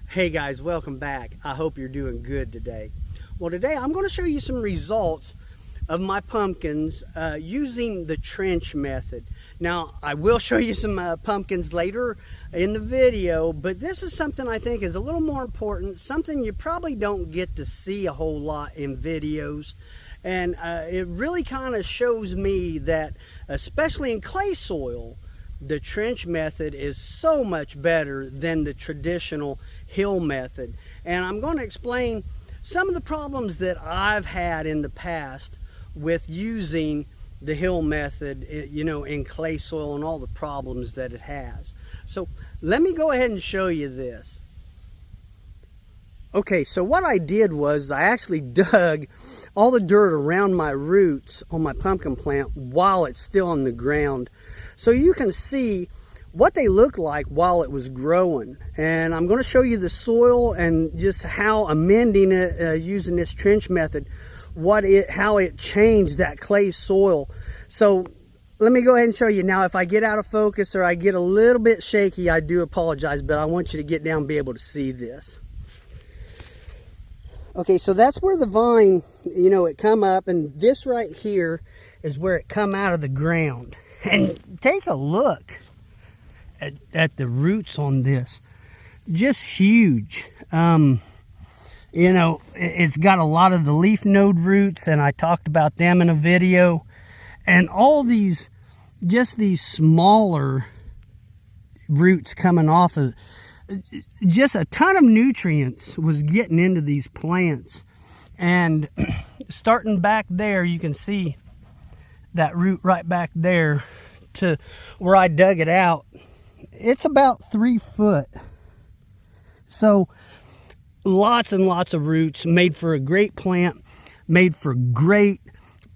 Hey guys, welcome back. I hope you're doing good today. Well, today I'm going to show you some results of my pumpkins using the trench method. Now, I will show you some pumpkins later in the video, but this is something I think is a little more important, something you probably don't get to see a whole lot in videos. And it really kind of shows me that, especially in clay soil, the trench method is so much better than the traditional hill method. And I'm going to explain some of the problems that I've had in the past with using the hill method, in clay soil, and all the problems that it has. So let me go ahead and show you this. Okay, so what I did was I actually dug all the dirt around my roots on my pumpkin plant while it's still on the ground, so you can see what they look like while it was growing. And I'm going to show you the soil and just how amending it using this trench method, how it changed that clay soil. So let me go ahead and show you. Now, if I get out of focus or I get a little bit shaky, I do apologize, but I want you to get down and be able to see this. Okay, so that's where the vine, it come up, and this right here is where it come out of the ground. And take a look at the roots on this. Just huge. It's got a lot of the leaf node roots, and I talked about them in a video. And all these, just these smaller roots coming off of, just a ton of nutrients was getting into these plants. And starting back there, you can see that root right back there to where I dug it out. It's about 3 foot. So lots and lots of roots, made for a great plant, made for great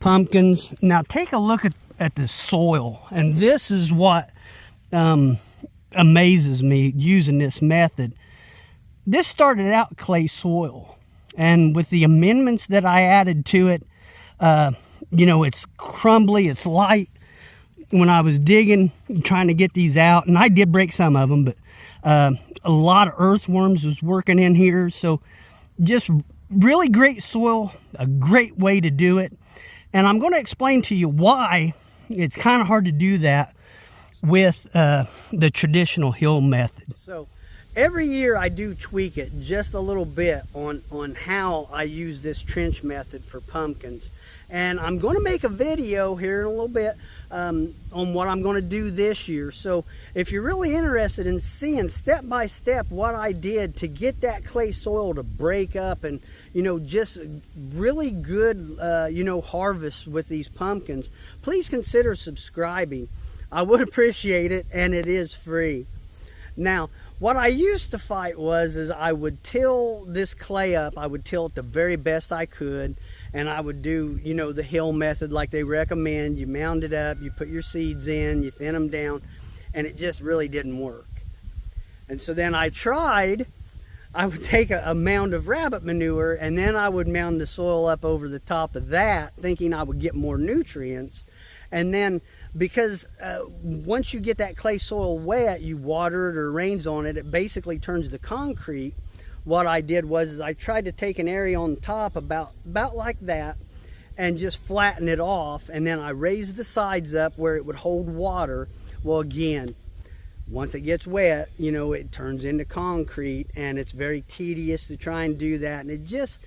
pumpkins. Now take a look at the soil, and this is what amazes me using this method. This started out clay soil, and with the amendments that I added to it, it's crumbly, it's light. When I was digging, trying to get these out, and I did break some of them, but a lot of earthworms was working in here. So just really great soil, a great way to do it. And I'm going to explain to you why it's kind of hard to do that with the traditional hill method. So every year I do tweak it just a little bit on how I use this trench method for pumpkins. And I'm going to make a video here in a little bit on what I'm going to do this year. So if you're really interested in seeing step by step what I did to get that clay soil to break up and, just really good, harvest with these pumpkins, please consider subscribing. I would appreciate it, and it is free. Now, what I used to fight is I would till this clay up. I would till it the very best I could, and I would do, the hill method like they recommend. You mound it up, you put your seeds in, you thin them down, and it just really didn't work. And so then I would take a mound of rabbit manure, and then I would mound the soil up over the top of that, thinking I would get more nutrients. And then, because once you get that clay soil wet, you water it or rains on it, it basically turns to concrete. What I did was I tried to take an area on top about like that and just flatten it off, and then I raised the sides up where it would hold water. Well, again, once it gets wet, it turns into concrete, and it's very tedious to try and do that, and it just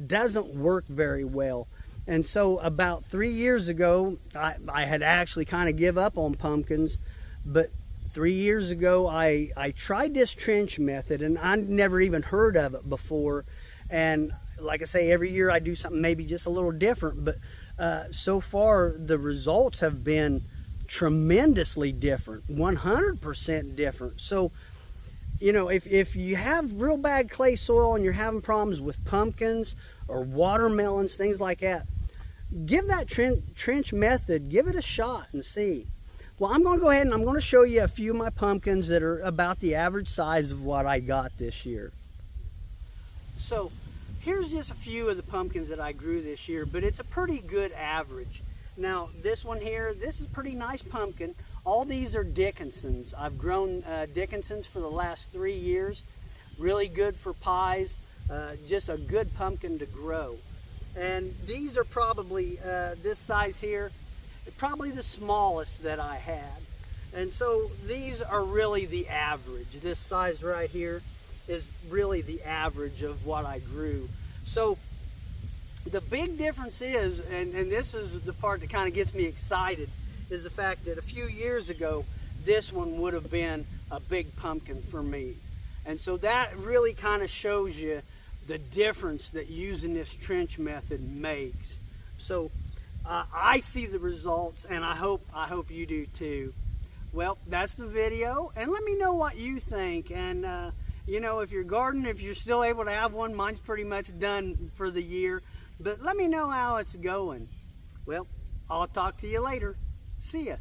doesn't work very well. And so about 3 years ago, I had actually kind of give up on pumpkins, but 3 years ago, I tried this trench method, and I'd never even heard of it before. And like I say, every year I do something maybe just a little different, but so far the results have been tremendously different, 100% different. So, if you have real bad clay soil and you're having problems with pumpkins or watermelons, things like that, give that trench method, give it a shot and see. Well, I'm going to go ahead and I'm going to show you a few of my pumpkins that are about the average size of what I got this year. So here's just a few of the pumpkins that I grew this year, but it's a pretty good average. Now this one here, this is a pretty nice pumpkin. All these are Dickinsons. I've grown Dickinsons for the last 3 years. really good for pies, just a good pumpkin to grow. And these are probably, this size here, probably the smallest that I had. And so these are really the average. This size right here is really the average of what I grew. So the big difference is, and this is the part that kind of gets me excited, is the fact that a few years ago, this one would have been a big pumpkin for me. And so that really kind of shows you the difference that using this trench method makes. So I see the results, and I hope you do too. Well, that's the video, and let me know what you think. And you know, if you're gardening, if you're still able to have one, mine's pretty much done for the year, but let me know how it's going. Well, I'll talk to you later. See ya.